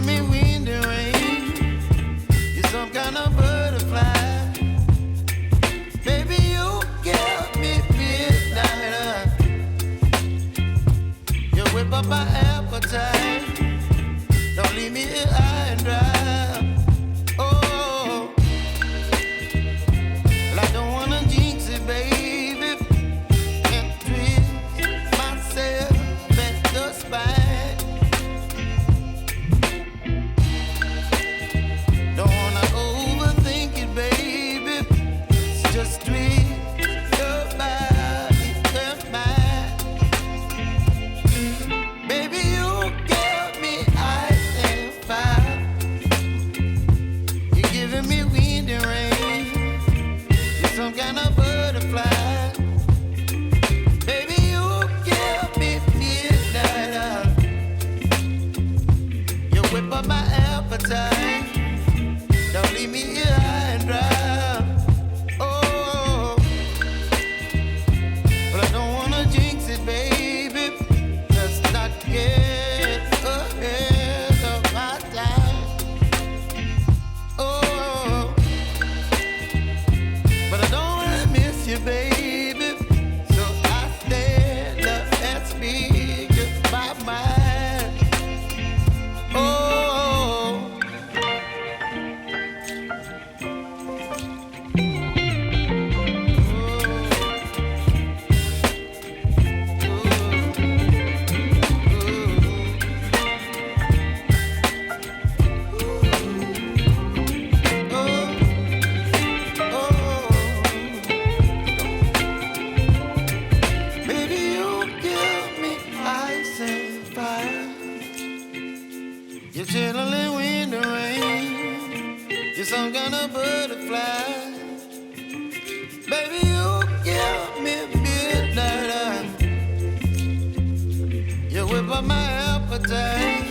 giving me wind and rain. You're some kind of butterfly. Baby, you give me midnight. You whip up my appetite. Don't leave me here high and dry. Oh, well, I don't wanna jinx it, baby. Can't twist myself at the spine. Don't wanna overthink it, baby. It's just twist your body and mine. Baby, you give me ice and fire. You're giving me wind and rain. You're some kind of butterfly. Baby, you give me midnight. You whip up my appetite. Don't leave me here high and dry. Oh, but I don't wanna jinx it, baby. Let's not get ahead of my time. Oh, but I don't wanna miss you, baby. So I stand up and speak just my mind. Oh. Baby, you give me ice and fire. You're chilling wind and rain. You're some kind of butterfly. Baby, you give me midnight. You whip up my appetite.